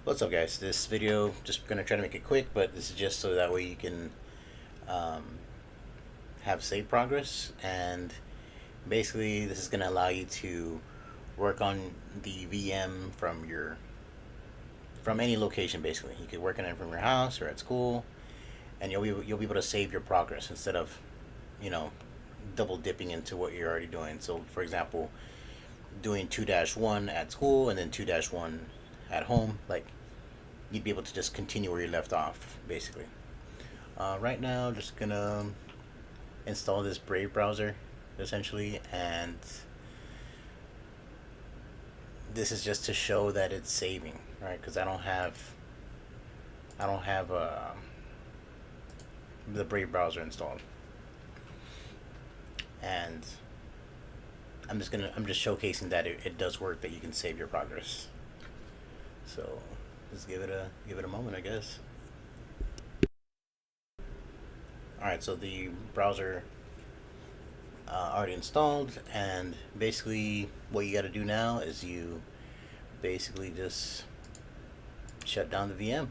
What's up, guys? This video, just gonna try to make it quick, but this is just so that way you can um, have save progress. And basically this is gonna allow you to work on the VM from any location. Basically, you could work on it from your house or at school, and you'll be able to save your progress instead of, you know, double dipping into what you're already doing. So, for example, doing 2-1 at school and then 2-1 at home, like, you'd be able to just continue where you left off, basically. Right now, just gonna install this Brave browser, essentially, and this is just to show that it's saving, right? Because I don't have the Brave browser installed, and I'm just showcasing that it does work, that you can save your progress. So just give it a moment, I guess. All right, so the browser already installed, and basically what you got to do now is you basically just shut down the VM.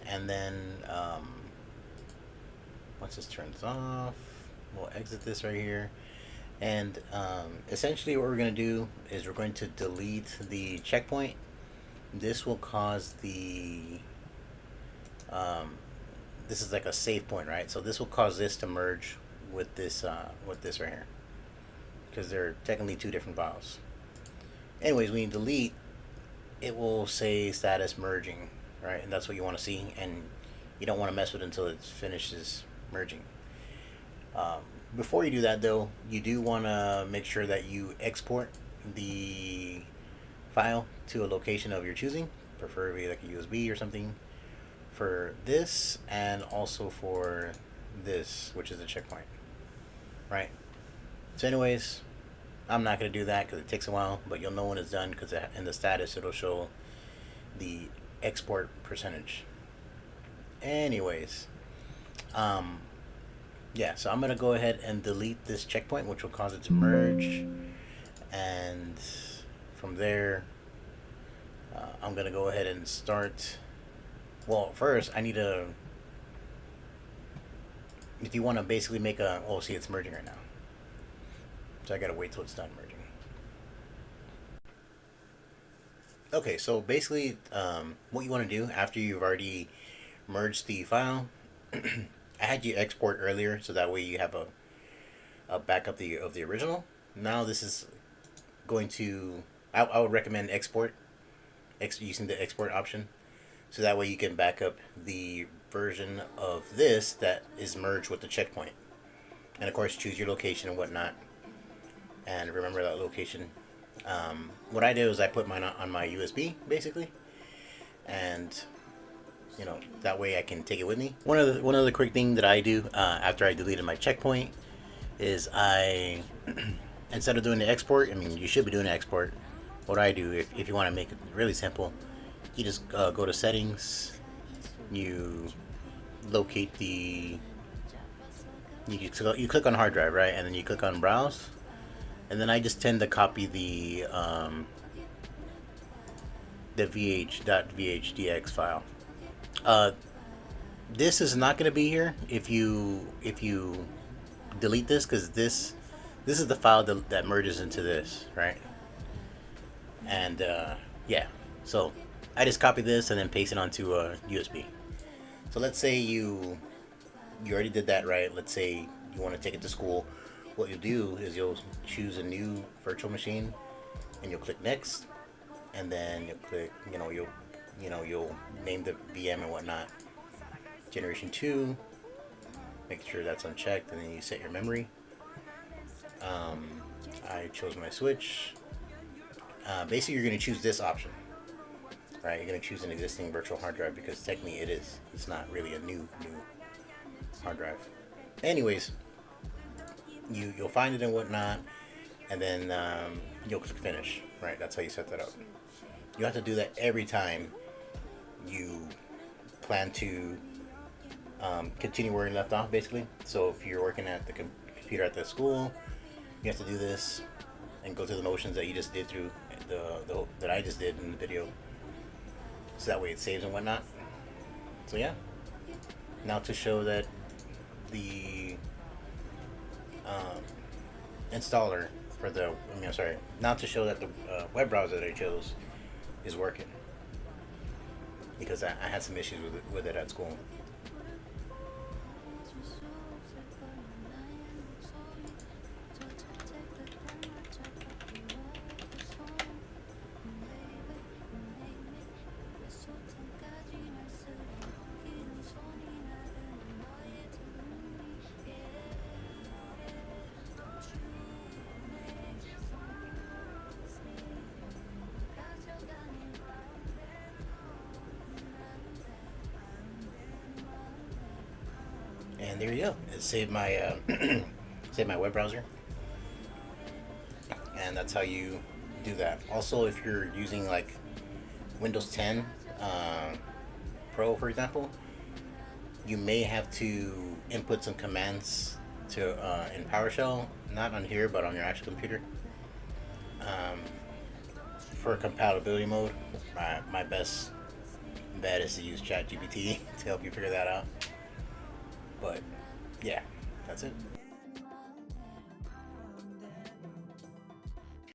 And then once this turns off, we'll exit this right here. And essentially what we're going to do is we're going to delete the checkpoint. This will cause um, this is like a save point, right? So this will cause this to merge with this right here, because they're technically two different files. Anyways, when you delete, it will say status merging, right? And that's what you want to see, and you don't want to mess with it until it finishes merging. Um, Before you do that, though, you do want to make sure that you export the file to a location of your choosing, preferably like a USB or something, for this, and also for this, which is the checkpoint, right? So, anyways, I'm not going to do that because it takes a while, but you'll know when it's done because in the status it'll show the export percentage. Anyways, um, yeah, so I'm gonna go ahead and delete this checkpoint, which will cause it to merge, and from there, I'm gonna go ahead and start. Well, first I need to. If you want to basically make a, oh, see, it's merging right now, so I gotta wait till it's done merging. Okay, so basically, what you want to do after you've already merged the file, I had you export earlier, so that way you have a backup of the original. Now this is going to, I would recommend using the export option, so that way you can back up the version of this that is merged with the checkpoint, and of course choose your location and whatnot, and remember that location. What I did was I put mine on my USB, basically, and that way I can take it with me. One other quick thing that I do after I deleted my checkpoint is I instead of doing the export, I mean, you should be doing the export. What I do, if you want to make it really simple, you just go to settings, you locate you click on hard drive, right, and then you click on browse, and then I just tend to copy the vh.vhdx file. Uh, this is not going to be here if you delete this, because this is the file that merges into this, right? And yeah, so I just copy this and then paste it onto a USB. So let's say you already did that, right? Let's say you want to take it to school. What you'll do is you'll choose a new virtual machine, and you'll click next, and then you'll click, you'll name the VM and whatnot. Generation 2, make sure that's unchecked, and then you set your memory. Um, I chose my switch. Basically, you're going to choose this option, right? You're going to choose an existing virtual hard drive, because technically it is. It's not really a new hard drive. Anyways, you'll find it and whatnot, and then you'll click finish, right? That's how you set that up. You have to do that every time you plan to continue where you left off, basically. So if you're working at the computer at the school, you have to do this and go through the motions that you just did through the that I just did in the video. So that way it saves and whatnot. So yeah. Now to show that the installer for the, now to show that the web browser that I chose is working, because I had some issues with it at school. And there you go. It saved my saved my web browser, and that's how you do that. Also, if you're using like Windows 10 Pro, for example, you may have to input some commands to in PowerShell, not on here, but on your actual computer. For compatibility mode, my best bet is to use ChatGPT to help you figure that out. But yeah, that's it.